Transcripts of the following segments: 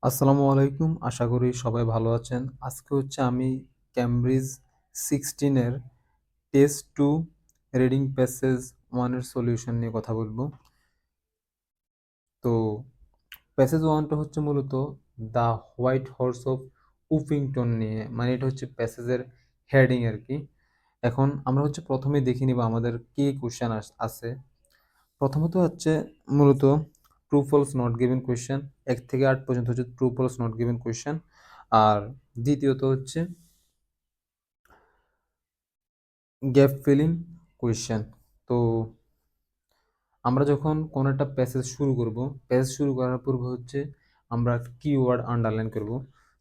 আসসালামু আলাইকুম। আশা করি সবাই ভালো আছেন। আজকে আমি ক্যামব্রিজ 16 এর টেস্ট 2 রিডিং প্যাসেজ 1 এর সলিউশন নিয়ে কথা বলব। তো প্যাসেজ 1 টা মূলত দ্য হোয়াইট হর্স অফ উফিংটন নিয়ে। মানে এটা প্যাসেজের হেডিং আরকি। এখন আমরা প্রথমেই দেখে নিব আমাদের কি কোয়েশ্চেন আছে। প্রথমত মূলত true false not given question 1 থেকে 8 পর্যন্ত true false not given question. আর দ্বিতীয়ত গ্যাপ ফিলিং কোয়েশ্চেন। তো আমরা যখন কোনো একটা প্যাসেজ শুরু করব, প্যাসেজ শুরু করার পূর্বে আমরা কিওয়ার্ড আন্ডারলাইন করব।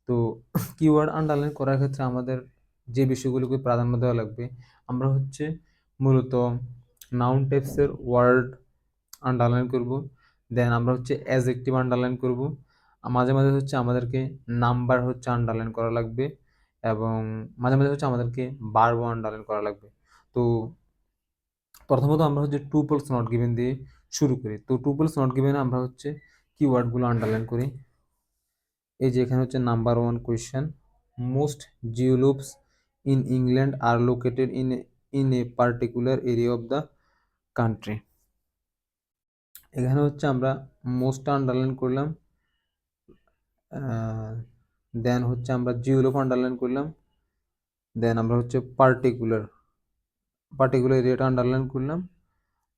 তো কিওয়ার্ড আন্ডারলাইন করার ক্ষেত্রে আমাদের যে বিষয়গুলোকে প্রাধান্য দেওয়া লাগবে, আমরা মূলত নাউন টাইপসের ওয়ার্ড আন্ডারলাইন করব। দেন আমরা অ্যাডজেক্টিভ আন্ডারলাইন করব। মাঝে মাঝে আমাদেরকে নাম্বার আন্ডারলাইন করা লাগবে, এবং মাঝে মাঝে আমাদেরকে ভার্বও আন্ডারলাইন করা লাগবে। তো প্রথমত আমরা টুপলস নট গিভেন দিয়ে শুরু করি। তো টুপলস নট গিভেনে আমরা কিওয়ার্ডগুলো আন্ডারলাইন করি। এই যে এখানে number 1 question, most geoglyphs in England are located in a particular area of the country. এখানে আমরা মোস্টটা আন্ডারলাইন করলাম, দেন আমরা জিওলুপ আন্ডারলাইন করলাম, দেন আমরা পার্টিকুলার এরিয়াটা আন্ডারলাইন করলাম,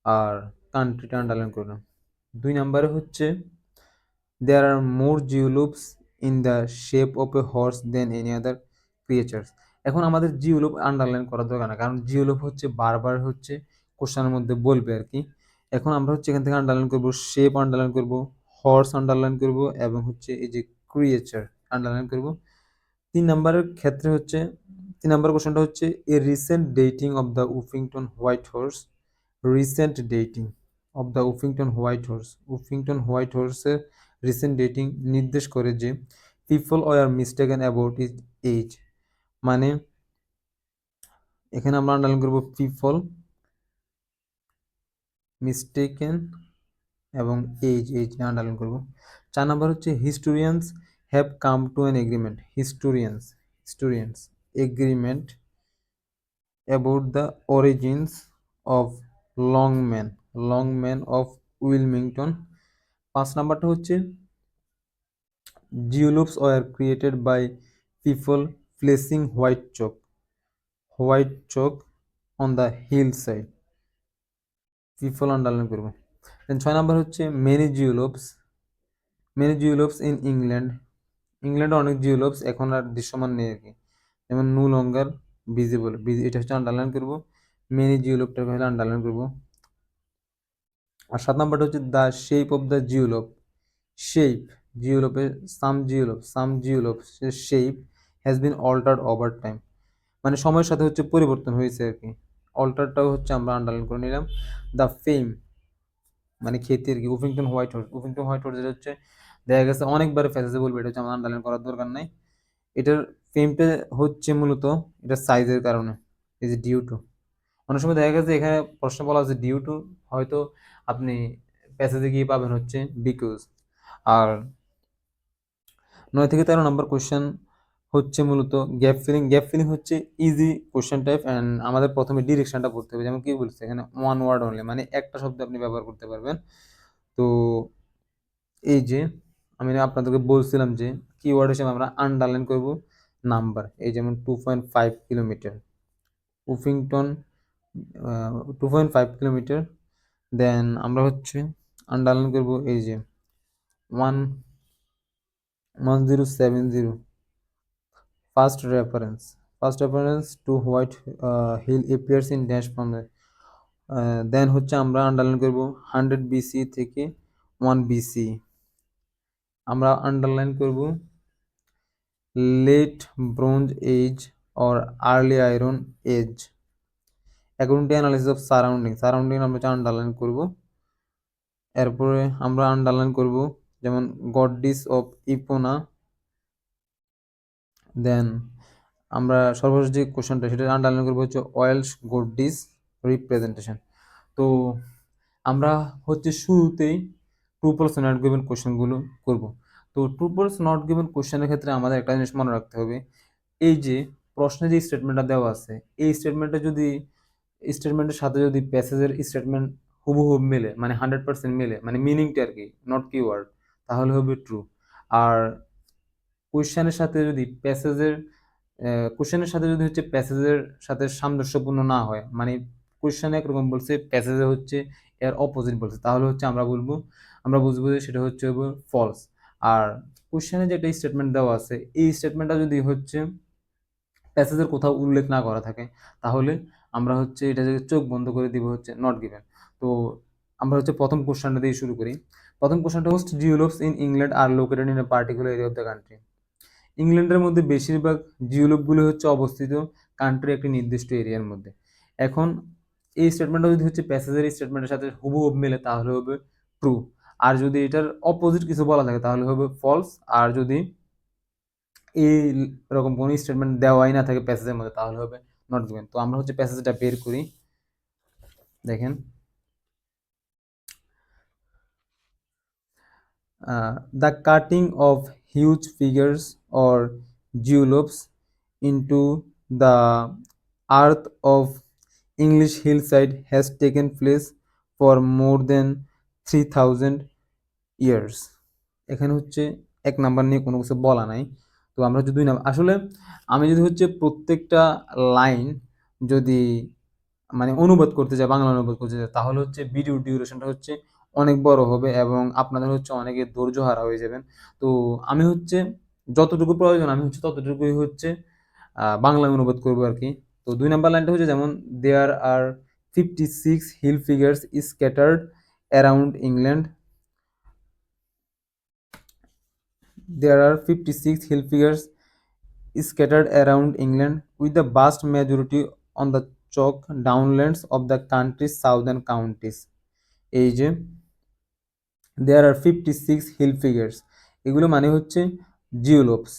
আর কান্ট্রিটা আন্ডারলাইন করলাম। 2 নম্বরে there are more geoloops in the shape of a horse than any other creatures. এখন আমাদের জিওলুপ আন্ডারলাইন করার দরকার না, কারণ জিওলুপ বারবার কোশ্চেনের মধ্যে বলবে আর কি। এখন আমরা এখান থেকে আন্ডারলাইন করব, শেপ আন্ডারলাইন করব, হর্স আন্ডারলাইন করব, এবং এই যে ক্রিয়েচার আন্ডারলাইন করব। 3 নম্বরের ক্ষেত্রে 3 নম্বর কোশ্চেনটা a recent dating of the Uffington White Horse. Recent dating of the Uffington White হর্সের রিসেন্ট ডেটিং নির্দেশ করে যে people were mistaken about his age. মানে এখানে আমরা আন্ডারলাইন করব পিপল মিস্টেকেন এবং এজ আন্ডারলাইন করব। 4 number historians have come to an agreement. Historians agreement about the origins of Long Man of Wilmington. 5 নাম্বারটা geoglyphs were created by people placing white chalk on the hill side. People underline করব। Then 6 number many geoglyphs in ইংল্যান্ডে অনেক জিওলুপস এখন আর দৃশ্যমান নেই আর কি, যেমন নো লঙ্গার ভিজিবল, এটা আন্ডারলাইন করব। মেনি জিওলুপটা আন্ডারলাইন করব। আর 7 নাম্বারটা the shape of the shape জিওলুপের some geoglyphs shape has been altered over time. মানে সময়ের সাথে পরিবর্তন হয়েছে আর কি। অল্টারটাও আমরা আন্ডারলাইন করে নিলাম। দ্য ফেম মানে খ্যাতি আর কি। উফিংটন হোয়াইট হর্স যেটা দেখা গেছে অনেকবার ফেসেসে বলবে, এটা আমার আন্ডারলাইন করার দরকার নাই। এটার ফেমটা মূলত এটার সাইজের কারণে, এই যে ডিউ টু। অনেক সময় দেখা গেছে এখানে প্রশ্ন বলা আছে ডিউ টু, হয়তো আপনি প্যাসেজে গিয়ে পাবেন বিকজ। আর 9 থেকে 13 নম্বর কোশ্চেন মূলত gap filling easy question type, and আমাদের প্রথমে ডিরেকশনটা পড়তে হবে। যেমন কি বলছে এখানে ওয়ান ওয়ার্ড অনলি, মানে একটা শব্দ আপনি ব্যবহার করতে পারবেন। তো এই যে আমি আপনাদেরকে বলছিলাম যে কিওয়ার্ড হিসেবে আমরা আন্ডারলাইন করব নাম্বার, এই যেমন 2.5 কিলোমিটার উফিংটন, 2.5 কিলোমিটার। দেন আমরা আন্ডারলাইন করব এই যে 1070 first reference to white hill appears in dash from then আমরা আন্ডারলাইন করব 100 BC থেকে 1 BC। আমরা আন্ডারলাইন করব late bronze age or early iron age. According to analysis of surrounding আমরা আন্ডারলাইন করব। এরপরে আমরা আন্ডারলাইন করব যেমন গডডিস অফ ইপোনা। দেন আমরা সর্বশেষ যে কোশ্চেনটা সেটা আন্ডারলাইন করবো ওয়েলস গডডিস রিপ্রেজেন্টেশন। তো আমরা শুরুতেই ট্রু ফলস নট গিভেন কোশ্চেনগুলো করব। তো ট্রু ফলস নট গিভেন কোশ্চেনের ক্ষেত্রে আমাদের একটা জিনিস মনে রাখতে হবে, এই যে প্রশ্নে যে স্টেটমেন্টটা দেওয়া আছে, এই স্টেটমেন্টের সাথে যদি প্যাসেজের স্টেটমেন্ট হুবহু মেলে, মানে 100% মেলে, মানে মিনিংটা আর কি, নট কিওয়ার্ড, তাহলে হবে ট্রু। আর কোশ্চেনের সাথে যদি প্যাসেজের সাথে সামঞ্জস্যপূর্ণ না হয়, মানে কোশ্চেনে একরকম বলছে, প্যাসেজে হচ্ছে এর অপোজিট বলছে, তাহলে হচ্ছে আমরা বুঝবো যে সেটা হচ্ছে ফলস। আর কোশ্চেনে যে একটা স্টেটমেন্ট দেওয়া আছে, এই স্টেটমেন্টটা যদি হচ্ছে প্যাসেজের কোথাও উল্লেখ না করা থাকে, তাহলে আমরা হচ্ছে এটা যে চোখ বন্ধ করে দিব হচ্ছে নট গিভেন। তো আমরা হচ্ছে প্রথম কোশ্চেনটা দিয়ে শুরু করি। প্রথম কোশ্চেনটা, most geoglyphs in England are located in a particular area of the country. ইংল্যান্ডের মধ্যে বেশিরভাগ জিওলপগুলো হচ্ছে অবস্থিত কান্ট্রির একটি নির্দিষ্ট এরিয়ার মধ্যে। এখন এই স্টেটমেন্টটা যদি হচ্ছে প্যাসেজের স্টেটমেন্টের সাথে হুবহু মেলে, তাহলে হবে ট্রু। আর যদি এটার অপোজিট কিছু বলা থাকে, তাহলে হবে ফলস। আর যদি এই এরকম কোনো স্টেটমেন্ট দেওয়াই না থাকে প্যাসেজের মধ্যে, তাহলে হবে নট গিভেন। তো আমরা হচ্ছে প্যাসেজটা বের করি, দেখেন। The cutting of huge figures or geolopes into the earth of English hillside has taken place for more than 3000 years. এখানে হচ্ছে এক নাম্বার নিয়ে কোনো কিছু বলা নাই। তো আমরা হচ্ছে 2 নাম্বার, আসলে আমি যদি হচ্ছে প্রত্যেকটা লাইন যদি মানে অনুবাদ করতে চাই, বাংলা অনুবাদ করতে চাই, তাহলে হচ্ছে ভিডিও ডিউরেশনটা হচ্ছে অনেক বড় হবে এবং আপনাদের হচ্ছে অনেকে ধৈর্য হারা হয়ে যাবেন। তো আমি হচ্ছে যতটুকু প্রয়োজন আমি হচ্ছে ততটুকুই হচ্ছে বাংলায় অনুবাদ করবো আর কি। তো 2 নাম্বার লাইনটা হচ্ছে যেমন, there are 56 hill figures scattered around England, there are 56 hill figures scattered around England, with the vast majority on the chalk downlands of the country's southern counties. এই যে there are 56 hill figures, এগুলো মানে হচ্ছে জিওলপস।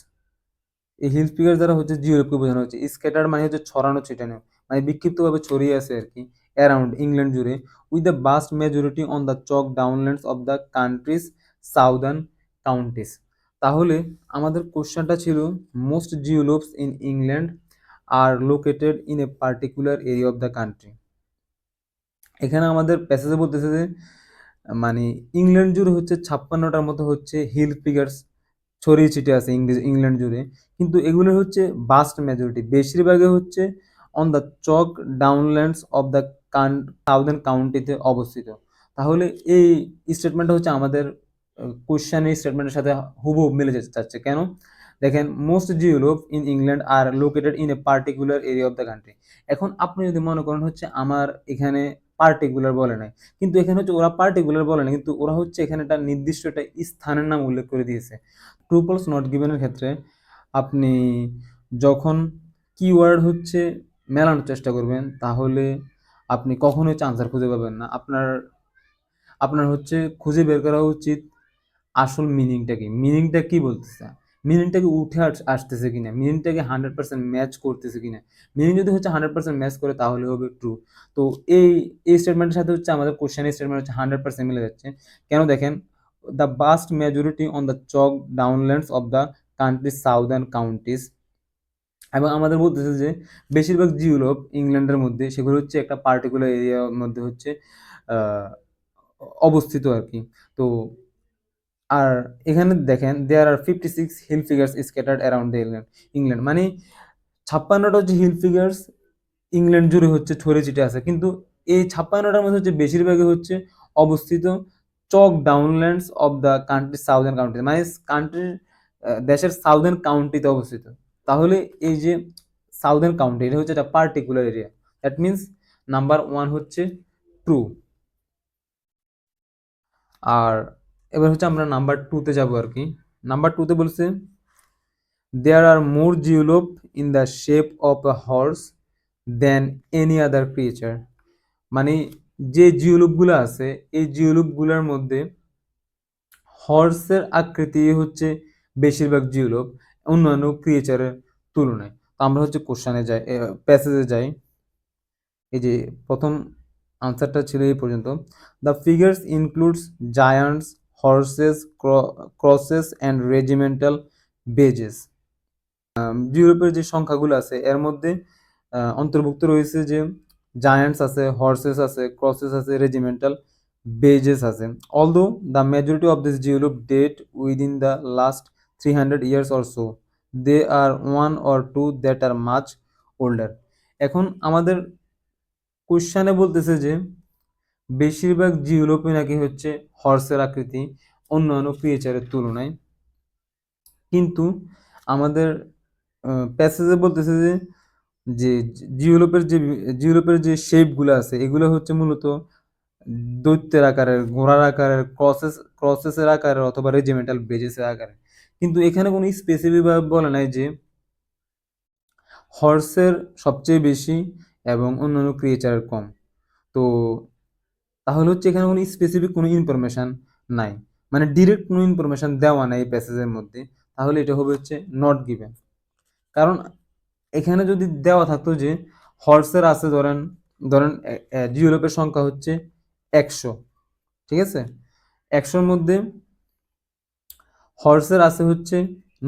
এই hill figure দ্বারা হচ্ছে জিওলপকে বোঝানো হচ্ছে। স্ক্যাটার মানে হচ্ছে ছড়ানো ছিটানো, মানে বিক্ষিপ্তভাবে ছড়িয়ে আছে আর কি, অ্যারাউন্ড ইংল্যান্ড জুড়ে, with the vast majority on the chalk downlands of the country's southern counties. তাহলে আমাদের কোশ্চেনটা ছিল, most geoglyphs in England are located in a particular area of the country. এখানে আমাদের প্যাসেজে বলতেছে যে মানে ইংল্যান্ড জুড়ে হচ্ছে 56টার মতো হচ্ছে হিল ফিগার্স ছড়িয়ে ছিটিয়ে আছে ইংল্যান্ড জুড়ে, কিন্তু এগুলো হচ্ছে ভাস্ট মেজরিটি, বেশিরভাগই হচ্ছে on the chalk downlands of the southern কাউন্টিতে অবস্থিত। তাহলে এই স্টেটমেন্টটা হচ্ছে আমাদের কোশ্চেনের স্টেটমেন্টের সাথে হুবহু মিলে যেতে চাচ্ছে। কেন? দেখেন, most geoglyph in England are located in a particular area of the country. এখন আপনি যদি মনে করেন হচ্ছে আমার এখানে পার্টিকুলার বলে নাই, কিন্তু এখানে হচ্ছে ওরা পার্টিকুলার বলে না, কিন্তু ওরা হচ্ছে এখানে একটা নির্দিষ্ট একটা স্থানের নাম উল্লেখ করে দিয়েছে। ট্রু ফলস নট গিভেনের ক্ষেত্রে আপনি যখন কিওয়ার্ড হচ্ছে মেলানোর চেষ্টা করবেন, তাহলে আপনি কখনোই আনসার খুঁজে পাবেন না। আপনার হচ্ছে খুঁজে বের করা উচিত আসল মিনিংটা কি, মিনিংটা কি বলতেছে, মিনিংটাকে উঠে আসতেছে কিনা, মিনিংটাকে 100% ম্যাচ করতেছে কিনা। মিনিং যদি হচ্ছে 100% ম্যাচ করে, তাহলে হবে ট্রু। তো এই স্টেটমেন্টের সাথে হচ্ছে আমাদের কোশ্চেনের স্টেটমেন্ট হচ্ছে 100% মিলে যাচ্ছে। কেন? দেখেন, the vast majority on the chalk downlands of the country's southern counties, এবং আমাদের বলতেছে যে বেশিরভাগ জিওলপ ইংল্যান্ডের মধ্যে, সেগুলো হচ্ছে একটা পার্টিকুলার এরিয়ার মধ্যে হচ্ছে আহ, অবস্থিত আর কি। তো আর এখানে দেখেন, there are 56 hill figures scattered around the England, মানে 56টা হচ্ছে হিল ফিগার্স ইংল্যান্ড জুড়ে হচ্ছে ছড়িয়ে ছিটে আছে, কিন্তু এই 56টার মধ্যে হচ্ছে বেশিরভাগই হচ্ছে অবস্থিত chalk downlands of the country southern county, মানে কান্ট্রির দেশের সাউদার্ন কাউন্টিতে অবস্থিত। তাহলে এই যে সাউদার্ন কাউন্টি, এটা হচ্ছে একটা particular area, that means number 1 হচ্ছে ট্রু। আর এবার হচ্ছে আমরা নাম্বার 2-তে যাবো আর কি। নাম্বার 2-তে বলছে, there are more geolop in the shape of a horse than any other creature, মানে যে জিওলুপগুলো আছে, এই জিওলুপগুলোর মধ্যে হর্সের আকৃতি হচ্ছে বেশিরভাগ জিওলুপ অন্যান্য ক্রিয়েচারের তুলনায়। তো আমরা হচ্ছে কোশ্চেনে যাই, প্যাসেজে যাই। এই যে প্রথম আনসারটা ছিল এই পর্যন্ত, the figures includes giants, horses, crosses and regimental badges. ইউরোপের যে সংখ্যাগুলো আছে এর মধ্যে অন্তর্ভুক্ত রয়েছে যে জায়ান্টস আছে, হর্সেস আছে, ক্রসেস আছে, রেজিমেন্টাল বেজেস আছে। Although the majority of this geoglyph date within the last 300 years or so, they are one or two that are much older. এখন আমাদের কোশ্চানে বলতেছে যে বেশিরভাগ জিওলুপই নাকি হচ্ছে হর্সের আকৃতি অন্যান্য ক্রিয়েচারের তুলনায়, কিন্তু আমাদের প্যাসেজে বলতেছে যে যে জিওলুপের যে শেপগুলো আছে এগুলো হচ্ছে মূলত দৈত্যের আকারের, ঘোড়ার আকারের, ক্রসেসের আকারের অথবা রেজিমেন্টাল বেজেসের আকারের। কিন্তু এখানে কোনো স্পেসিফিক ভাবে বলে নাই যে হর্সের সবচেয়ে বেশি এবং অন্যান্য ক্রিয়েচারের কম। তো তাহলে হচ্ছে এখানে কোনো স্পেসিফিক কোনো ইনফরমেশন নাই, মানে ডিরেক্ট কোনো ইনফরমেশন দেওয়া নাই এই প্যাসেজের মধ্যে, তাহলে এটা হবে হচ্ছে নট গিভেন। কারণ এখানে যদি দেওয়া থাকতো যে হর্সের আছে ধরেন ধরেন জিওলপের সংখ্যা হচ্ছে 100, ঠিক আছে, 100-র মধ্যে হর্সের আছে হচ্ছে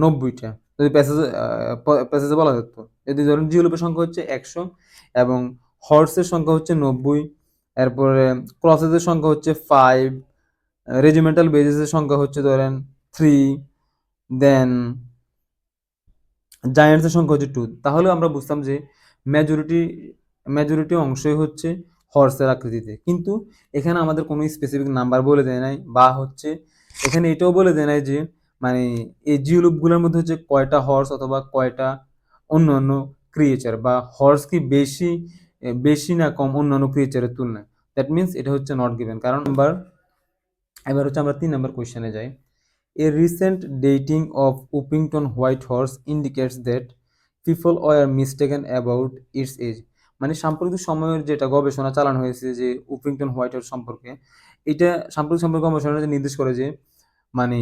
90টা, যদি প্যাসেজে বলা থাকতো, যদি ধরেন জিওলপের সংখ্যা হচ্ছে 100 এবং হর্সের সংখ্যা হচ্ছে 90, এরপরে ক্রসেসের সংখ্যা হচ্ছে 5, রেজিমেন্টাল বেজেসের সংখ্যা হচ্ছে ধরেন 3, দেন জায়ান্টসের সংখ্যা হচ্ছে 2, তাহলে আমরা বুঝতাম যে মেজরিটি মেজরিটি অংশই হচ্ছে হর্সের আকৃতিতে। কিন্তু এখানে আমাদের কোনো স্পেসিফিক নাম্বার বলে দেয় নাই, বা হচ্ছে এখানে এটাও বলে দেয় নাই যে মানে এই জিওলুপগুলোর মধ্যে হচ্ছে কয়টা হর্স অথবা কয়টা অন্য অন্য ক্রিয়েচার, বা হর্স কি বেশি বেশি না কম অন্যান্য ক্রিয়েচারের তুলনায়। দ্যাট মিনস এটা হচ্ছে নট গিভেন। কারণ এবার হচ্ছে আমরা 3 নম্বর কোয়েশ্চেনে যাই। A recent dating of Uppington White Horse indicates that people were mistaken about its age. মানে সাম্প্রতিক সময়ের যেটা গবেষণা চালানো হয়েছে যে উপিংটন হোয়াইট হর্স সম্পর্কে, এটা সাম্প্রতিক সময়ের গবেষণা নির্দেশ করে যে মানে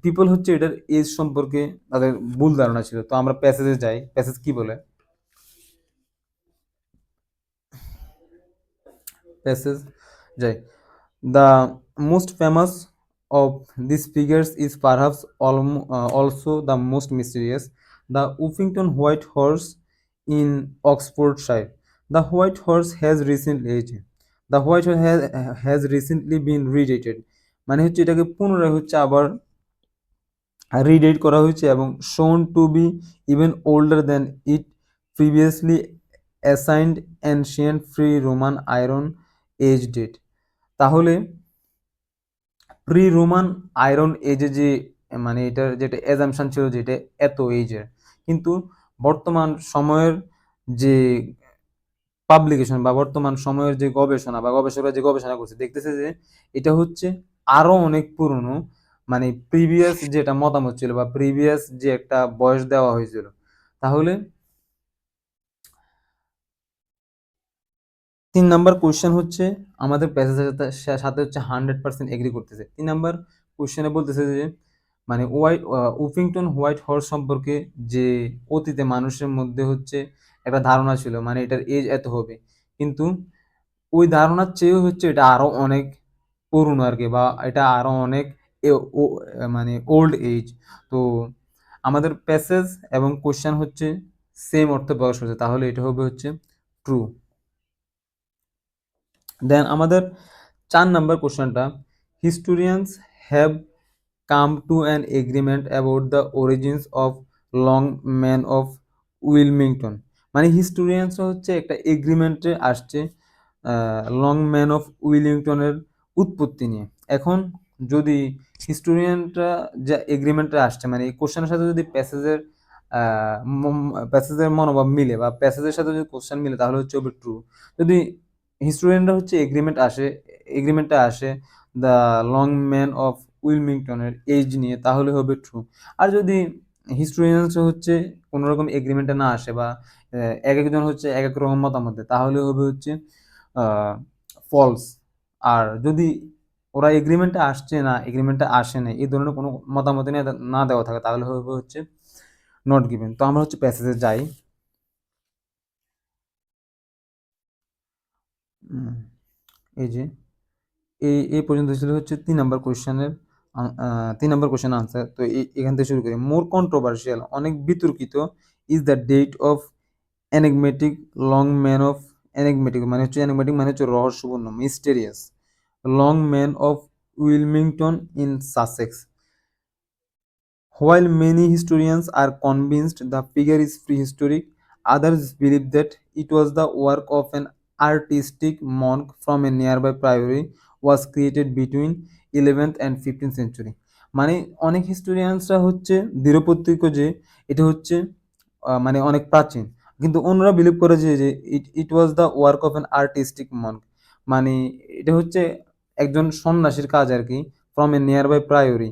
পিপল হচ্ছে এটার এজ সম্পর্কে তাদের ভুল ধারণা ছিল। তো আমরা প্যাসেজে যাই, প্যাসেজ কি বলে, প্যাসেজ যাই। The most famous of these figures is perhaps also the most mysterious, the Uffington White Horse in Oxfordshire. The White Horse has recently aged. The White Horse has recently been redated. মানে হচ্ছে এটাকে পুনরায় হচ্ছে আবার রিডেট করা হয়েছে এবং shown to be even older than it previously assigned ancient free Roman Iron Age date. তাহলে প্রি রোমান আয়রন এজে যে মানে এটার যেটা অ্যাজাম্পশন ছিল যে এটা এত এজের, কিন্তু বর্তমান সময়ের যে পাবলিকেশন বা বর্তমান সময়ের যে গবেষণা বা গবেষকরা যে গবেষণা করছে দেখতেছে যে এটা হচ্ছে আরো অনেক পুরনো, মানে প্রিভিয়াস যেটা মতামত ছিল বা প্রিভিয়াস যে একটা বয়স দেওয়া হয়েছিল। তাহলে 3 নাম্বার কোয়েশ্চেন হচ্ছে আমাদের প্যাসেজের সাথে হচ্ছে 100% এগ্রি করতেছে। 3 নাম্বার কোয়েশ্চেনে বলতেছে যে মানে উফিংটন হোয়াইট হর্স সম্পর্কে যে অতীতে মানুষের মধ্যে হচ্ছে একটা ধারণা ছিল মানে এটার এজ এত হবে, কিন্তু ওই ধারণার চেয়েও হচ্ছে এটা আরো অনেক পুরনো আর কি, বা এটা আরো অনেক মানে ওল্ড এজ। তো আমাদের প্যাসেজ এবং কোয়েশ্চেন হচ্ছে সেম অর্থ প্রকাশ করছে, তাহলে এটা হবে হচ্ছে ট্রু। দেন আমাদের 4 নাম্বার কোশ্চেনটা, historians have come to an agreement about the origins of long man of Wilmington. মানে হিস্টোরিয়ানসরা হচ্ছে একটা এগ্রিমেন্টে আসছে লং ম্যান অফ উইলিংটনের উৎপত্তি নিয়ে। এখন যদি হিস্টোরিয়ানরা যে এগ্রিমেন্টে আসছে মানে এই কোশ্চেনের সাথে যদি প্যাসেজের মনোভাব মিলে বা প্যাসেজের সাথে যদি কোশ্চেন মিলে তাহলে হচ্ছে হবে ট্রু। যদি হিস্টোরিয়ানরা হচ্ছে এগ্রিমেন্টে আসে দ্য লং ম্যান অফ উইলমিংটনের এজ নিয়ে তাহলে হবে ট্রু। আর যদি হিস্টোরিয়ানস হচ্ছে কোনো রকম এগ্রিমেন্টে না আসে বা এক একজন হচ্ছে এক এক রকম মতামত দেয় তাহলে হবে হচ্ছে ফলস। আর যদি ওরা এগ্রিমেন্টে আসে না এই ধরনের কোনো মতামত নিয়ে না দেওয়া থাকে তাহলে হবে হচ্ছে নট গিভেন। তো আমরা হচ্ছে প্যাসেজে যাই। এই যে এই পর্যন্ত ছিল হচ্ছে 3 নাম্বার কোয়েশ্চেনের তিন নম্বর কোশ্চেন আনসার। তো এখান থেকে শুরু করি। মোর কন্ট্রোভার্সিয়াল, অনেক বিতর্কিত, is the date of enigmatic long man of enigmatic মানে হচ্ছে enigmatic মানে হচ্ছে রহস্যপূর্ণ, mysterious Long man of Wilmington in Sussex. While many historians are convinced the figure is prehistoric, others believe that it was the work of an artistic monk from a nearby priory was created between 11th and 15th century। মানে অনেক হিস্টোরিয়ানসরা হচ্ছে দৃঢ়প্রত্যয় যে এটা হচ্ছে মানে অনেক প্রাচীন, কিন্তু অন্যরা বিলিভ করে যে it it was the work of an artistic monk, মানে এটা হচ্ছে একজন সন্ন্যাসীর কাজ আর কি, from a nearby priory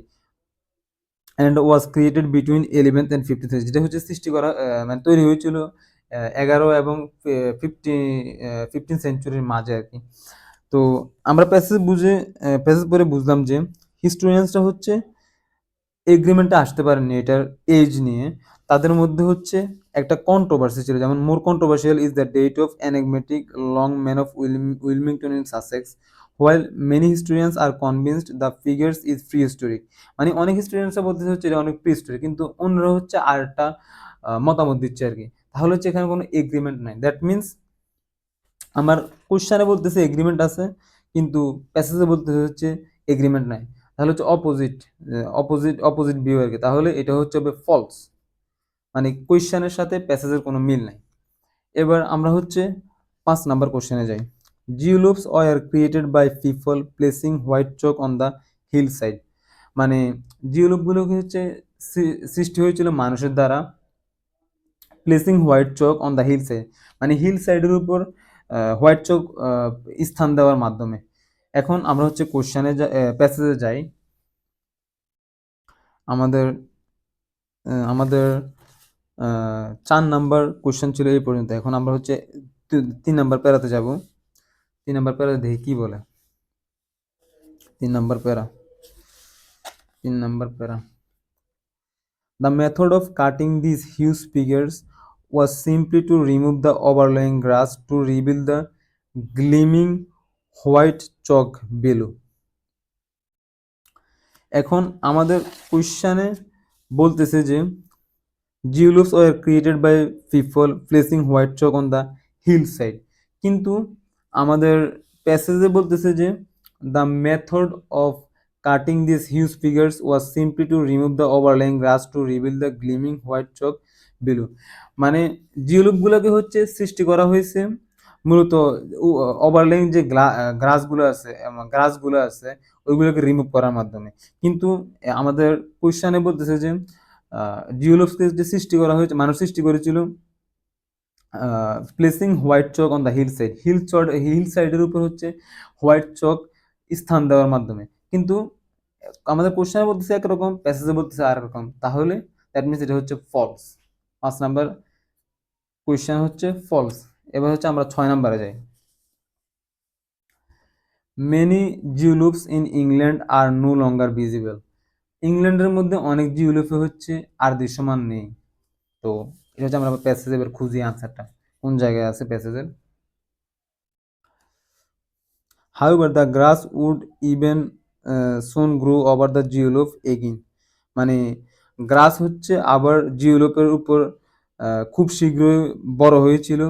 and was created between 11th and 15th century. যেটা হচ্ছে সৃষ্টি করা মানে তৈরি হয়েছিল 11 এবং 15 সেঞ্চুরির মাঝে আর কি। তো আমরা প্যাসেজ পরে বুঝলাম যে হিস্টোরিয়ানসরা হচ্ছে এগ্রিমেন্টে আসতে পারেননি এটার এজ নিয়ে। তাদের মধ্যে হচ্ছে একটা কন্ট্রোভার্সি ছিল, যেমন more controversial is the date of enigmatic Long man of Wilmington in Sussex, while many historians are convinced the figures is prehistoric. মানে অনেক হিস্টোরিয়ানসরা বলতেছে হচ্ছে এটা অনেক প্রি হিস্টোরিক, কিন্তু অন্যরা হচ্ছে আরেকটা মতামত দিচ্ছে আর কি। তাহলে হচ্ছে এখানে কোনো এগ্রিমেন্ট নাই, দ্যাট মিনস আমার কোশ্চানে বলতেছে এগ্রিমেন্ট আছে, কিন্তু প্যাসেজে বলতেছে হচ্ছে এগ্রিমেন্ট নাই। তাহলে হচ্ছে অপোজিট ভিউ আর কি। তাহলে এটা হচ্ছে হবে ফলস, মানে কোশ্চানের সাথে প্যাসেজের কোনো মিল নাই। এবার আমরা হচ্ছে 5 নাম্বার কোশ্চেনে যাই। Geoglyphs were created by people placing white chalk on the hill side. মানে জিওলুপগুলোকে হচ্ছে সৃষ্টি হয়েছিল মানুষের দ্বারা, placing white chalk on the hill side মানে হিল সাইডের উপর হোয়াইট চক স্থান দেওয়ার মাধ্যমে। এখন আমরা হচ্ছে কোশ্চেনে প্যাসেজে যাই। আমাদের আমাদের 4 নাম্বার কোশ্চেন ছিল এই পর্যন্ত। এখন আমরা হচ্ছে 3 নাম্বার প্যারাতে যাব। 3 নাম্বার প্যারা দেখি কি বলে। 3 নাম্বার প্যারা 3 নাম্বার প্যারা The method of cutting these huge figures was simply to remove the overlying grass to reveal the gleaming white chalk below। এখন আমাদের কোশ্চেনে বলতেছে যে geoglyphs were created by people placing white chalk on the hill side, কিন্তু আমাদের প্যাসেজে বলতেছে যে the method of cutting this huge figures was simply to remove the overlying grass to reveal the gleaming white chalk below. মানে জিওলুপগুলোকে হচ্ছে সৃষ্টি করা হয়েছে মূলত ওভারলাইং যে গ্রাসগুলো আছে ওইগুলোকে রিমুভ করার মাধ্যমে। কিন্তু আমাদের কোশ্চেনে বলতেছে যে জিওলুপসকে যে সৃষ্টি করা হয়েছে, মানুষ সৃষ্টি করেছিল placing white chalk on the hill side, hill সাইডের উপর হচ্ছে হোয়াইট চক স্থান দেওয়ার মাধ্যমে। কিন্তু আমাদের কোশ্চেনে বলতেছে একরকম, প্যাসেজে বলতেছে আর রকম, তাহলে দ্যাট মিনস এটা হচ্ছে ফলস। 5 নাম্বার কোশ্চেন হচ্ছে ফলস। এবার হচ্ছে আমরা 6 নাম্বারে যাই। Many geoglyphs in England are no longer visible. ইংল্যান্ডের মধ্যে অনেক জিওলুপে হচ্ছে আর দৃশ্যমান নেই। তো এটা হচ্ছে আমরা প্যাসেজে এবার খুঁজি আনসারটা কোন জায়গায় আছে প্যাসেজের। However, the grass would even soon grow over the geolope again। মানে গ্রাস হচ্ছে আবার জিওলোপের উপর খুব শীঘ্রই বড় হয়েছিল।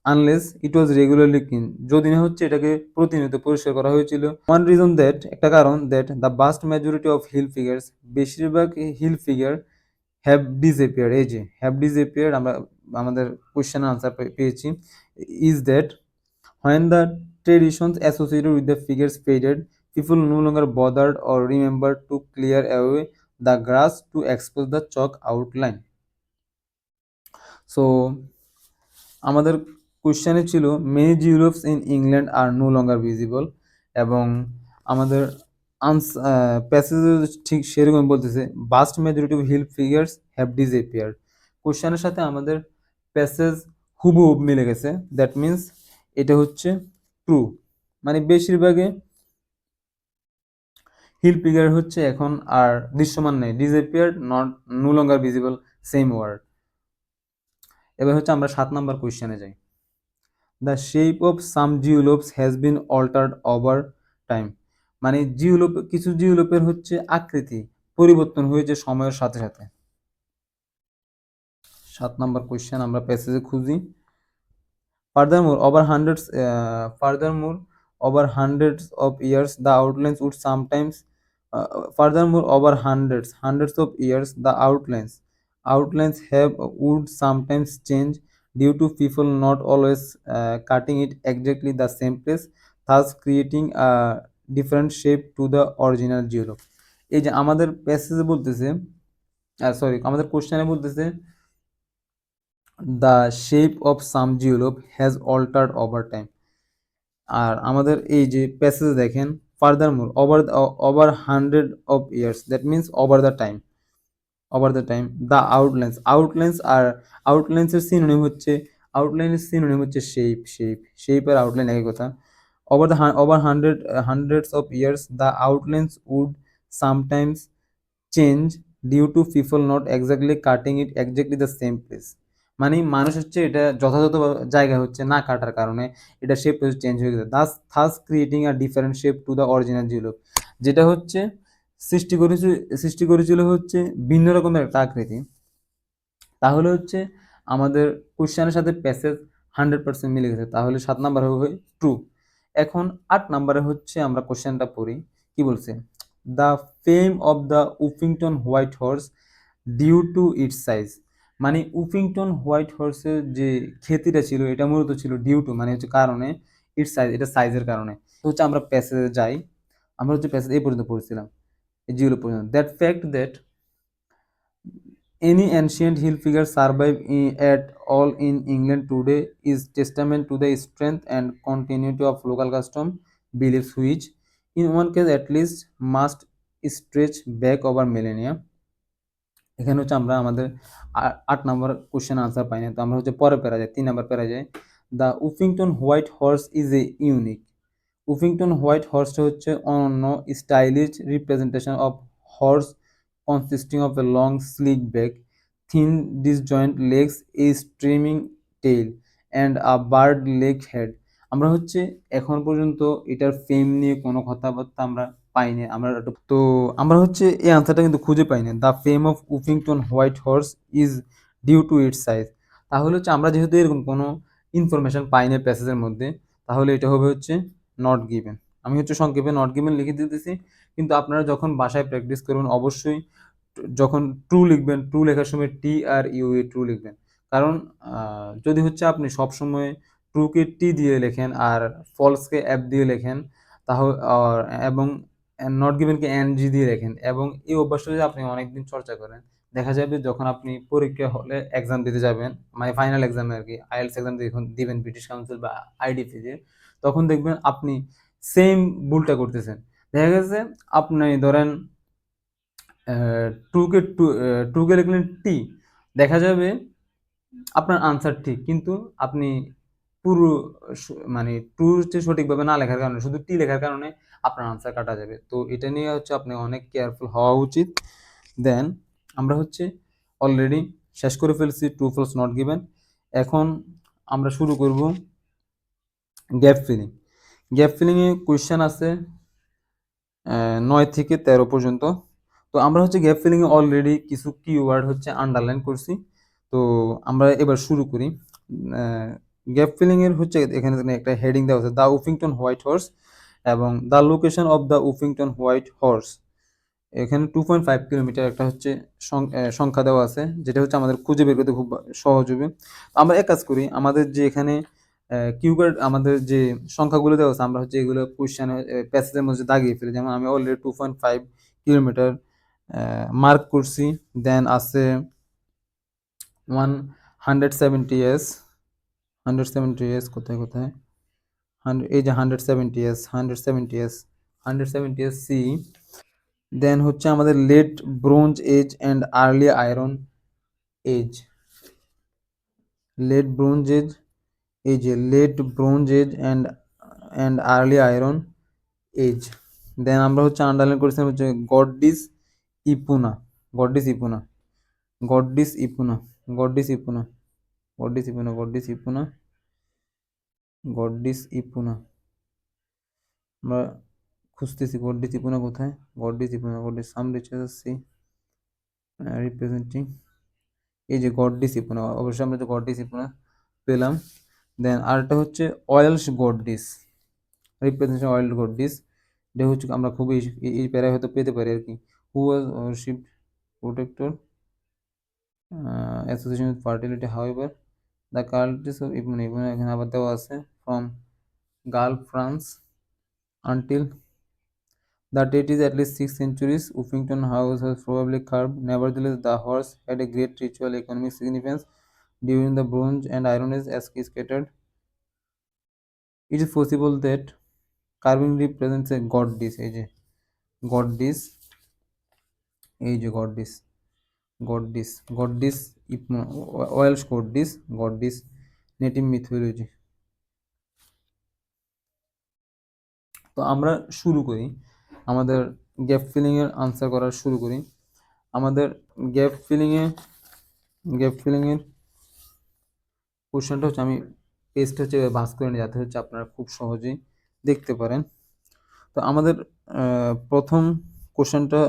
আনলেস ইট ওয়াজ রেগুলারলি ক্লিন, যদি না হচ্ছে এটাকে প্রতিনিয়ত পরিষ্কার করা হয়েছিল। ওয়ান রিজন দ্যাট, একটা কারণ, that the vast majority of hill figures, বেশিরভাগ হিল ফিগার হ্যাভ ডিসঅ্যাপিয়ার্ড, এই যে হ্যাভ ডিসঅ্যাপিয়ার্ড আমরা আমাদের কোশ্চেনের আনসার পেয়েছি। Is that when the traditions associated with the figures faded, people no longer bothered or remembered to clear away the grass to expose the chalk outline। So আমাদের কোশ্চেনে ছিল many geoglyphs in England are no longer visible, এবং আমাদের প্যাসেজে ঠিক সেরকম বলতেছে vast majority of hill figures have disappeared. কোশ্চেনের সাথে আমাদের প্যাসেজ হুবহুব মিলে গেছে, দ্যাট মিনস এটা হচ্ছে ট্রু। মানে বেশিরভাগে হিল ফিগার হচ্ছে এখন আর দৃশ্যমান নেই, disappeared, not no longer visible, same word. এবার হচ্ছে আমরা 7 নাম্বার কোশ্চেনে যাই। The shape of some geoglyphs has been altered over time. মানে জিওলোপ কিছু জিওলোপের হচ্ছে আকৃতি পরিবর্তন হয়েছে সময়ের সাথে সাথে। 7 নম্বর কোয়েশ্চেন আমরা প্যাসেজে খুঁজি। Furthermore, over hundreds of years, the outlines would sometimes. Furthermore, over hundreds of years, the outlines have would sometimes change due to people not always cutting it exactly the same place, thus creating a different shape to the original geologue. এই যে আমাদের প্যাসেজে বলতেছে, sorry আমাদের কোশ্চেনে বলতেছে the shape of some geoglyph has altered over time. আর আমাদের এই যে প্যাসেজ দেখেন, furthermore over 100 of years, that means over the time the আউটলাইন্সের সিনোনিম হচ্ছে শেপ আর আউটলাইন একই কথা। Over hundreds of years the outlines would sometimes change due to people not exactly cutting it exactly the same place. মানে মানুষ হচ্ছে এটা যথাযথ জায়গায় হচ্ছে না কাটার কারণে এটা শেপ চেঞ্জ হয়ে গেছে, thus creating a different shape to the original geoglyph. যেটা হচ্ছে সৃষ্টি করেছিল সৃষ্টি করেছিল হচ্ছে ভিন্ন রকমের একটা আকৃতি। তাহলে হচ্ছে আমাদের কোশ্চেনের সাথে প্যাসেজ 100% মিলে গেছে, তাহলে 7 নাম্বার হবে ট্রু। এখন 8 নাম্বারে হচ্ছে আমরা কোশ্চেনটা পড়ি, কি বলছে? The fame of the Uffington White Horse due to its size. মানে উফিংটন হোয়াইট হর্সের যে খ্যাতিটা ছিল এটা মূলত ছিল ডিউ টু মানে হচ্ছে কারণে, ইটস সাইজ এটা সাইজের কারণে। তো হচ্ছে আমরা প্যাসেজে যাই, আমরা হচ্ছে প্যাসেজ এই পর্যন্ত পড়ছিলাম, এই জিরো পর্যন্ত। That fact that any ancient hill figure survive at all in England today is testament to the strength and continuity of local custom beliefs which, in one case at least, must stretch back over millennia. এখানে হচ্ছে আমরা আমাদের 8 নম্বর question answer পাই না, তো আমরা হচ্ছে পরে পেরা যাই, 3 নম্বর পেরা যায়। The Uffington White Horse is a unique. Uffington White হর্সটা হচ্ছে অনন্য stylish representation of horse consisting of a long sleek back, thin disjoint legs, a streaming tail and a bird like head. আমরা হচ্ছে এখন পর্যন্ত এটার ফেম নিয়ে কোনো কথাবার্তা আমরা পাইনি, তো আমরা হচ্ছে এই আনসারটা কিন্তু খুঁজে পাই না। The fame of Uffington White Horse is due to its size. তাহলে হচ্ছে আমরা যেহেতু এরকম কোনো ইনফরমেশন পাই না প্যাসেজের মধ্যে, তাহলে এটা হবে হচ্ছে নট গিভেন। আমি হচ্ছে সংক্ষেপে নট গিভেন লিখে দিতেছি, কিন্তু আপনারা যখন বাসায় প্র্যাকটিস করুন অবশ্যই যখন ট্রু লিখবেন, ট্রু লেখার সময় TRUE ট্রু লিখবেন। কারণ যদি হচ্ছে আপনি সবসময় ট্রুকে টি দিয়ে লেখেন আর ফলসকে অ্যাপ দিয়ে লেখেন, তাহলে এবং নট গিভেনকে এনজি দিয়ে লেখেন, এবং এই অভ্যাসটা যদি আপনি অনেকদিন চর্চা করেন, দেখা যাবে যখন আপনি পরীক্ষা হলে এক্সাম দিতে যাবেন, মানে ফাইনাল এক্সামে আর কি, আইএলটিএস এক্সাম দিবেন ব্রিটিশ কাউন্সিল বা আইডিপি দিয়ে, তখন দেখবেন আপনি সেম ভুলটা করতেছেন। দেখা গেছে আপনি ধরেন টুকে টুকে লিখলেন টি, দেখা যাবে আপনার আনসার ঠিক, কিন্তু আপনি পুরো মানে টু হচ্ছে সঠিকভাবে না লেখার কারণে, শুধু টি লেখার কারণে আপনার আনসার কাটা যাবে। তো এটা নিয়ে হচ্ছে আপনি অনেক কেয়ারফুল হওয়া উচিত। দেন আমরা হচ্ছে অলরেডি শেষ করে ফেলছি ট্রু ফলস নট গিভেন। এখন আমরা শুরু করব গ্যাপ ফিলিং। গ্যাপ ফিলিংয়ে কোয়েশ্চেন আছে 9 থেকে 13 পর্যন্ত। তো আমরা হচ্ছে গ্যাপ ফিলিংয়ে অলরেডি কিছু কিওয়ার্ড হচ্ছে আন্ডারলাইন করছি। তো আমরা এবার শুরু করি। গ্যাপ ফিলিংয়ের হচ্ছে এখানে একটা হেডিং দেওয়া আছে দ্য উফিংটন হোয়াইট হর্স এবং the location of the Uffington White horse. এখানে 2.5 কিলোমিটার একটা হচ্ছে সংখ্যা দেওয়া আছে, যেটা হচ্ছে আমাদের খুঁজে বের করতে খুব সহজ হবে। আমরা এক কাজ করি, আমাদের যে এখানে কিউকার্ড আমাদের যে সংখ্যাগুলো দেওয়া আছে, আমরা হচ্ছে এগুলো কোয়েশ্চেনে প্যাসেজের মধ্যে দাগিয়ে ফেলি। যেমন আমি অলরেডি 2.5 কিলোমিটার মার্ক করছি। দেন আছে 170s, 170s কোথায় কোথায়, এই যে 170s, 170s, 170s C. Then হচ্ছে আমাদের late bronze Age and early iron Age, late bronze Age, এই যে late bronze Age and early iron Age. Then আমরা হচ্ছে আন্ডারলাইন করেছিলাম হচ্ছে গডডিস ইপুনা, গডডিস ইপুনা, গডডিস ইপুনা, গডডিস ইপুনা, গডডিস ইপুনা, গডডিস ইপুনা, গডডিস ইপুনা। আমরা খুঁজতেছি গড্ডি চিপুনা কোথায়, গড্ডি চিপুনা, গড্ডি সাম রিচার্স সি রিপ্রেজেন্টিং, এই যে গড্ডি চিপুনা, অবশ্যই আমরা যে গড্ডি চিপুনা পেলাম। দেন আরেকটা হচ্ছে অয়েলস গড্ডিস, রিপ্রেজেন্টেশন অয়েল গড্ডিস, এটা হচ্ছে আমরা খুবই এই প্যারায় হয়তো পেতে পারি আর কি। Who was worship protector association with fertility, however the cults of মানে এখানে আবার দেওয়া আছে from Gaul France until the date is at least 6 centuries. Uffington House was probably carved. Nevertheless, the horse had a great ritual economic significance during the Bronze and Iron Age, as scattered. It is possible that carving represents a goddess, goddess, goddess, goddess, Welsh goddess, native mythology. তো আমরা শুরু করি আমাদের gap filling এর answer করা শুরু করি। আমাদের গ্যাপ ফিলিং এর কোশ্চেনটা হচ্ছে, আমি পেজটা হচ্ছে ভাঁজ করে নিই যাতে হচ্ছে আপনারা খুব সহজেই দেখতে পারেন। তো আমাদের প্রথম কোশ্চেনটা,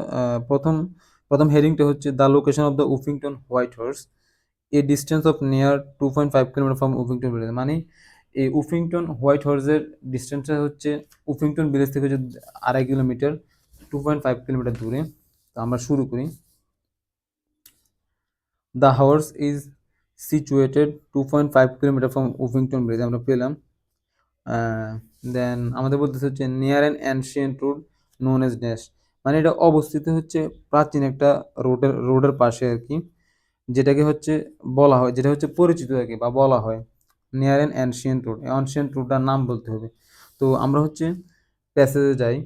প্রথম হেডিংটা হচ্ছে the location of the Uffington White horse a distance of near 2.5 kilometre from Uffington village. মানে এই উফিংটন হোয়াইট হর্সের ডিস্টেন্সটা হচ্ছে উফিংটন ভিলেজ থেকে হচ্ছে 2.5 কিলোমিটার, 2.5 কিলোমিটার দূরে। তো আমরা শুরু করি। The horse is situated 2.5 kilometre from Uffington village, আমরা পেলাম। দেন আমাদের বলতেছে হচ্ছে near an ancient road known as dash, মানে এটা অবস্থিত হচ্ছে প্রাচীন একটা রোডের পাশে আর কি, যেটাকে হচ্ছে বলা হয়, যেটা হচ্ছে পরিচিত আর কি বা বলা হয় near an ancient road. Ancient রোডটার নাম বলতে হবে। তো আমরা হচ্ছে প্যাসেজে যাই।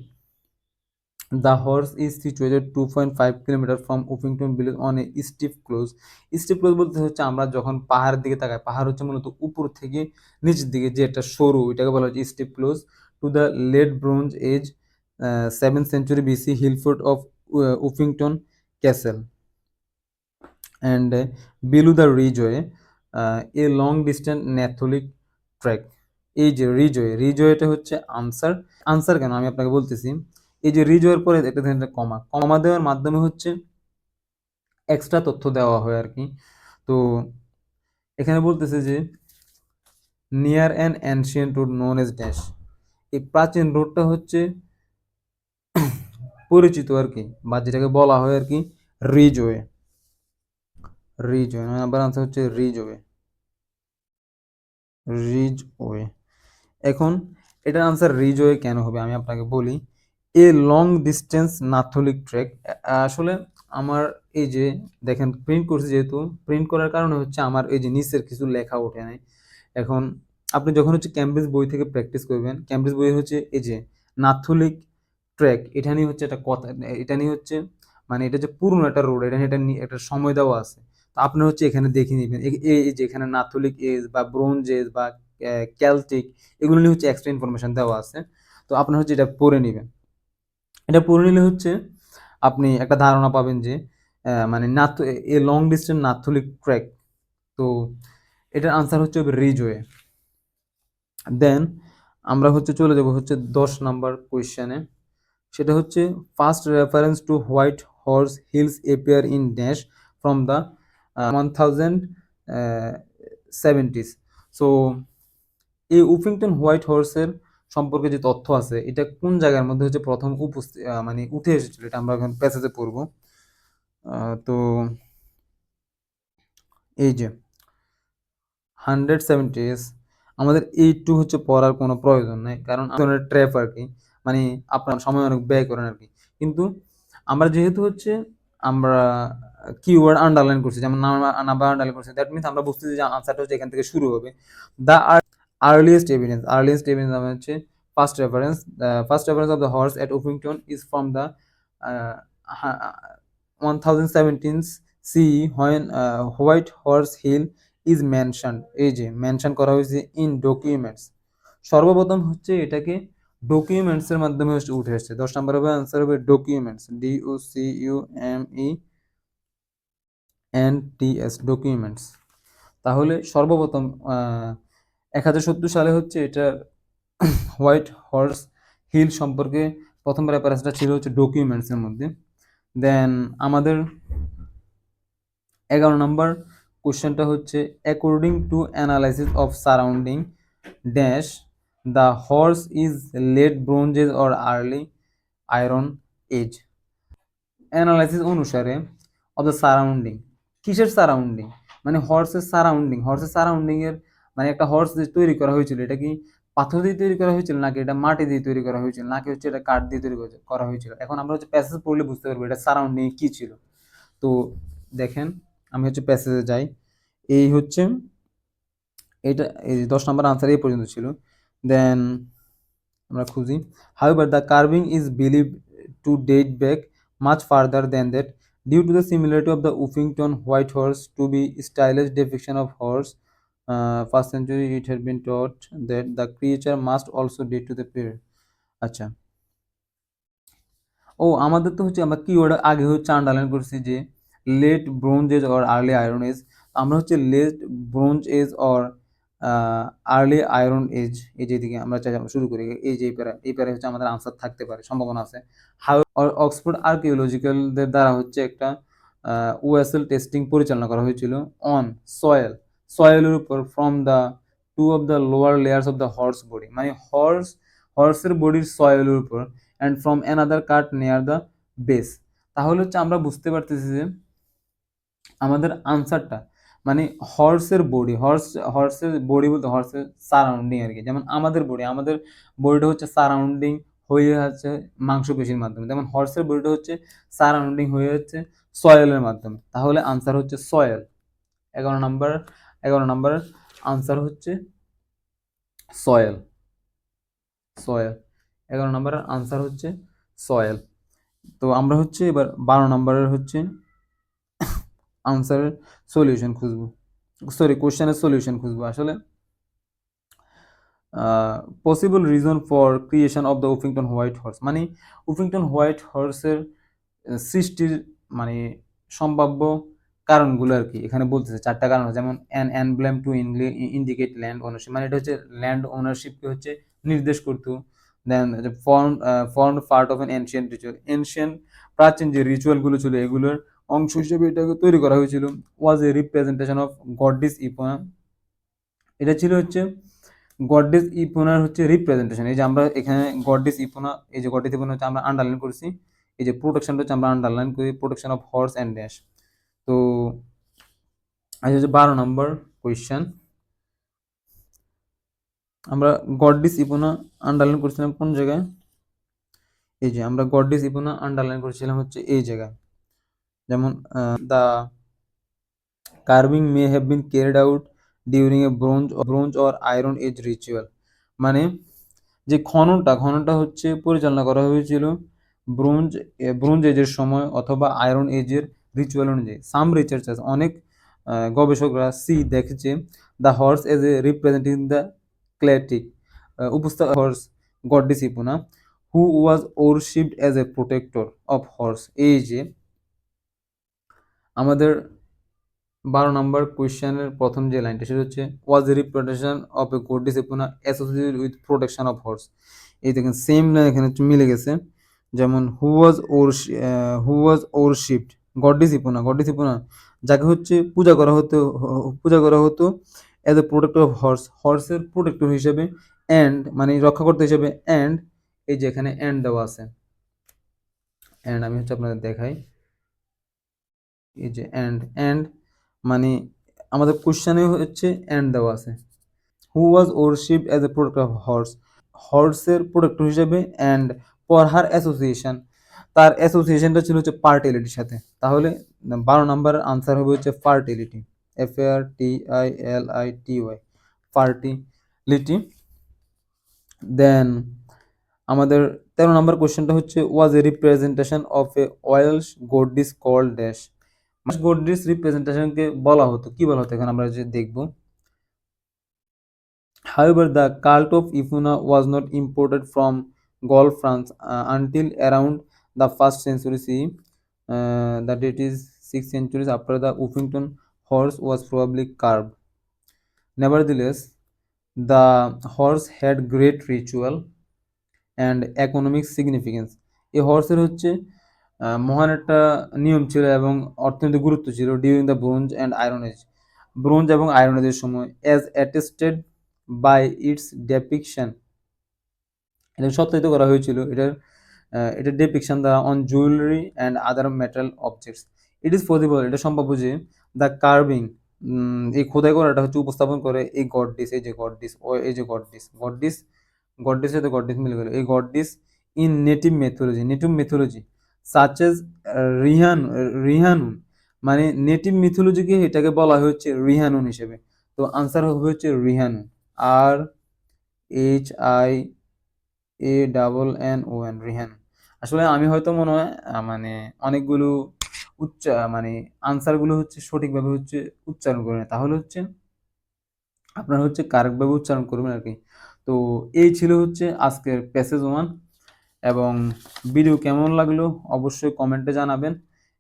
The horse is situated 2.5 kilometre from Uffington village on a steep ক্লোজ। স্টিফ ক্লোজ বলতে হচ্ছে আমরা যখন পাহাড়ের দিকে তাকাই, পাহাড় হচ্ছে মূলত উপর থেকে নিচের দিকে যে একটা সরু, এটাকে বলা হচ্ছে স্টিফ ক্লোজ। To the late bronze Age 7th century BC hillfort of Uffington Castle and below the Ridgeway a long distance Neolithic track. এই যে রিজওয়েটা হচ্ছে আনসার কেন আমি আপনাকে বলতেছি। এই যে রিজওয়ের পরে একটা কমা দেওয়ার মাধ্যমে হচ্ছে এক্সট্রা তথ্য দেওয়া হয় আর কি। তো এখানে বলতেছে যে near an ancient road known as dash, এই প্রাচীন রোডটা হচ্ছে পরিচিত আর কি, বা যেটাকে বলা হয় আর কি রিজওয়ে। নাম্বার আনসার হচ্ছে রিজওয়ে। এখন এটার আনসার রিজওয়ে কেন হবে আমি আপনাকে বলি। এ লং ডিস্টেন্স নাথলিক ট্রেক, আসলে আমার এই যে দেখেন প্রিন্ট করছি, যেহেতু প্রিন্ট করার কারণে হচ্ছে আমার এই যে নিচের কিছু লেখা ওঠে নাই। এখন আপনি যখন হচ্ছে ক্যামব্রিজ বই থেকে প্র্যাকটিস করবেন, ক্যামব্রিজ বই হচ্ছে এই যে নাথলিক ট্র্যাক, এটা নিয়ে হচ্ছে একটা কথা, এটা নিয়ে হচ্ছে মানে এটা যে পুরনো একটা রোড, এটা নিয়ে একটা সময় দেওয়া আছে। তো আপনি হচ্ছে এখানে দেখে নেবেন এই যে এখানে নাথলিক এজ বা ব্রোঞ্জ এজ বা ক্যালটিক, এগুলো নিয়ে হচ্ছে এক্সট্রা ইনফরমেশন দেওয়া আছে। তো আপনার হচ্ছে এটা পড়ে নেবেন। এটা পড়ে নিলে হচ্ছে আপনি একটা ধারণা পাবেন যে মানে এ লং ডিস্টেন্স নাথলিক ট্র্যাক। তো এটার আনসার হচ্ছে রিজওয়ে। দেন আমরা হচ্ছে চলে যাব হচ্ছে 10 নাম্বার কোয়েশ্চেনে। সেটা হচ্ছে first reference to white horse hills appear in dash from the 1070s। So এই উফিংটন হোয়াইট হর্সের সম্পর্কে যে তথ্য আছে, এটা কোন জায়গার মধ্যে হচ্ছে প্রথম মানে উঠে এসেছিল, এটা আমরা এখন প্যাসেজে পড়বো। তো এই যে 170s, আমাদের এইটু হচ্ছে পড়ার কোনো প্রয়োজন নেই, কারণ ট্র্যাপ আর কি, মানে আপনার সময় অনেক ব্যয় করেন আর কি। কিন্তু আমরা যেহেতু হচ্ছে আমরা কিওয়ার্ড আন্ডারলাইন করছি, যেমন নাম্বার আন্ডারলাইন করছি, দ্যাট মিনস আমরা বুঝতেছি যে আনসারটা হচ্ছে এখান থেকে শুরু হবে। দ্য আর্লিয়েস্ট এভিডেন্স মানে হচ্ছে first reference of the horse at Uffington is from the 1017 C when White Horse Hill is mention, এই যে মেনশন করা হয়েছে ইন ডকুমেন্টস। সর্বপ্রথম হচ্ছে এটাকে ডকুমেন্টস এর মাধ্যমে হচ্ছে উঠে আসছে। 10 নম্বর হবে আনসার হবে ডকুমেন্টস, DOCUMENTS ডকুমেন্টস। তাহলে সর্বপ্রথম 1070 সালে হচ্ছে এটা হোয়াইট হর্স হিল সম্পর্কে প্রথম রেফারেন্সটা ছিল হচ্ছে ডকুমেন্টসের মধ্যে। দেন আমাদের 11 নম্বর কোশ্চেনটা হচ্ছে according to analysis of surrounding dash the horse is late bronze age or early iron age. Analysis অনুসারে অফ দ্য সারাউন্ডিং, কিসের সারাউন্ডিং, মানে হর্সের সারাউন্ডিং এর মানে একটা হর্স যে তৈরি করা হয়েছিল এটা কি পাথর দিয়ে তৈরি করা হয়েছিল, নাকি এটা মাটি দিয়ে তৈরি করা হয়েছিল, নাকি হচ্ছে এটা কাঠ দিয়ে তৈরি করা হয়েছিল। এখন আমরা হচ্ছে প্যাসেজ পড়লে বুঝতে পারবো এটা সারাউন্ডিং কি ছিল। তো দেখেন আমি হচ্ছে প্যাসেজে যাই, এই হচ্ছে এটা, এই 10 নম্বর আনসার এই পর্যন্ত ছিল। দেন আমরা খুঁজি, however the carving is believe to date back much further than that due to the similarity of the Uffington white horse to be stylish depiction of horse. First century it had been taught that the creature must also date to the period. আচ্ছা, ও আমাদের তো হচ্ছে আমরা keyword আগে হচ্ছে underline করছি যে late bronze age or early iron age. আমরা হচ্ছে late bronze age or early iron age, এই যেদিকে আমরা শুরু করি, এই যে এই প্যারা হচ্ছে আমাদের আনসার থাকতে পারে, সম্ভাবনা আছে। অক্সফোর্ড আর্কিওলজিক্যালদের দ্বারা হচ্ছে একটা ওএসএল টেস্টিং পরিচালনা করা হয়েছিল অন সয়েলের উপর from the two of the lower layers of the horse body, মানে হর্সের বডির সয়েলের উপর and from another cut near the base. তাহলে হচ্ছে আমরা বুঝতে পারতেছি যে আমাদের আনসারটা মানে হর্সের বডি বলতে হর্সের সারাউন্ডিং আর কি, যেমন আমাদের বডিটা হচ্ছে সারাউন্ডিং হয়ে আছে মাংসপেশির মাধ্যমে, যেমন হর্সের বডিটা হচ্ছে সারাউন্ডিং হয়ে যাচ্ছে সয়েলের মাধ্যমে। তাহলে আনসার হচ্ছে সয়েল। 11 নম্বর 11 নম্বর আনসার হচ্ছে সয়েল। সয়েল 11 নম্বরের আনসার হচ্ছে সয়েল। তো আমরা হচ্ছে এবার 12 নম্বরের হচ্ছে আনসারের সলিউশন খুঁজবো, সরি কোশ্চেনের সলিউশন খুঁজবো। আসলে possible reason for creation of the Uffington White horse, মানে উফিংটন হোয়াইট হর্সের সৃষ্টির মানে সম্ভাব্য কারণগুলো আর কি এখানে বলতেছে। 4টা কারণ, যেমন an emblem to indicate land ownership, মানে এটা হচ্ছে ল্যান্ড ওনারশিপকে হচ্ছে নির্দেশ করতো। Then form part of an ancient ritual, ancient প্রাচীন যে রিচুয়ালগুলো ছিল এগুলোর অংশ হিসেবে এটাকে তৈরি করা হয়েছিল। ওয়াজ এ রিপ্রেজেন্টেশন অফ গডডিস ইপোনা, এটা ছিল হচ্ছে গডডেস ইপোনার হচ্ছে রিপ্রেজেন্টেশন। এই যে আমরা এখানে গডডেস ইপোনা, এই যে গডডেস ইপোনা হচ্ছে আমরা আন্ডারলাইন করছি, এই যে প্রোটেকশনটা হচ্ছে আমরা আন্ডারলাইন করি, protection of horse and dash. তো আজ হচ্ছে 12 নম্বর কোয়েশ্চেন, আমরা গডডিস ইপোনা আন্ডারলাইন করছিলাম কোন জায়গায়, এই যে আমরা গডডিস ইপোনা আন্ডারলাইন করছিলাম হচ্ছে এই জায়গায়। যেমন the carving may have been carried out during a bronze or iron age ritual, মানে যে খননটা হচ্ছে পরিচালনা করা হয়েছিল ব্রোঞ্জ এজের সময় অথবা আয়রন এজের রিচুয়াল অনুযায়ী। সাম রিসার্চার্স, অনেক গবেষকরা দেখেছে the horse as a representing the Celtic উপস্থিত horse goddess Epona who was worshipped as a protector of horse. এই যে আমাদের 12 নম্বর কোয়েশ্চেনের প্রথম যে লাইনটা সেটা হচ্ছে was a representation of a goddess Epona associated with protection of horse. এই দেখেন সেম লাইন এখানে হচ্ছে মিলে গেছে। যেমন হু ওয়াজ ওরশিপড গডডিস ইপোনা যাকে হচ্ছে পূজা করা হতো অ্যাজ এ প্রোটেক্টর অফ হর্সের প্রোটেক্টর হিসেবে, অ্যান্ড মানে রক্ষাকর্তা হিসেবে, অ্যান্ড এই যে এখানে অ্যান্ড দেওয়া আছে, অ্যান্ড আমি হচ্ছে আপনাদের দেখাই, এই যে অ্যান্ড মানে আমাদের কোশ্চেনে হচ্ছে অ্যান্ড দেওয়া আছে। Who was worshipped as a protector of হর্সের প্রোটেক্টর হিসেবে, অ্যান্ড ফর হার অ্যাসোসিয়েশন, তার অ্যাসোসিয়েশনটা ছিল হচ্ছে ফার্টিলিটির সাথে। তাহলে 12 নম্বরের আনসার হবে হচ্ছে ফার্টিলিটি, FARTILITY, ফার্টিলিটি। দেন আমাদের 13 নম্বর কোশ্চেনটা হচ্ছে was a representation of a Welsh goddess called dash, goddess রিপ্রেজেন্টেশনকে কি বলা হতো এখন আমরা যে দেখব। However, the cult of Ifuna was not imported from Gaul, France until around the 1st century CE. That it is 6 centuries after the Uffington horse was probably carved. Nevertheless, the horse had great ritual and economic significance. এই হর্সের হচ্ছে মহান একটা নিয়ম ছিল এবং অর্থনৈতিক গুরুত্ব ছিল during the bronze and iron age, bronze এবং আয়রন এজের সময়, as attested by its depiction. এটা সত্যায়িত করা হয়েছিল এটার ডেপিকশন দ্বারা on jewellery and other metal objects. It is possible, এটা সম্ভব যে দ্য কার্ভিং, এই খোদাই করাটা হচ্ছে উপস্থাপন করে এই গডডিস, এই যে গডডিস ও এই যে গডডিসের সাথে গডডিস মিলে গেল, এই goddess in native mythology such as Rhian Rhiannon, মানে নেটিভ মিথোলজিকে এটাকে বলা হচ্ছে রিহানুন হিসেবে। তো আনসার হবে হচ্ছে রিহানুন, RHIANNON, রিহান। আসলে আমি হয়তো মনে হয় মানে অনেকগুলো মানে আনসারগুলো হচ্ছে সঠিকভাবে হচ্ছে উচ্চারণ করে না, তাহলে হচ্ছে আপনারা হচ্ছে কারেক্টভাবে উচ্চারণ করবেন আর কি। তো এই ছিল হচ্ছে আজকের প্যাসেজ ওয়ান। এবং ভিডিও কেমন লাগলো অবশ্যই কমেন্টে জানাবেন,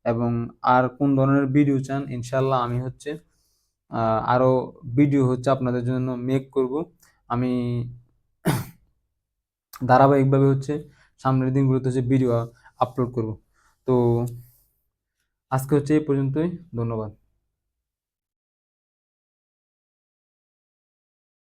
এবং আর কোন ধরনের ভিডিও চান ইনশাল্লাহ আমি হচ্ছে আরও ভিডিও হচ্ছে আপনাদের জন্য মেক করব। আমি ধারাবাহিকভাবে হচ্ছে সামনের দিনগুলোতে হচ্ছে ভিডিও আপলোড করব। তো আজকে হচ্ছে এই পর্যন্তই, ধন্যবাদ।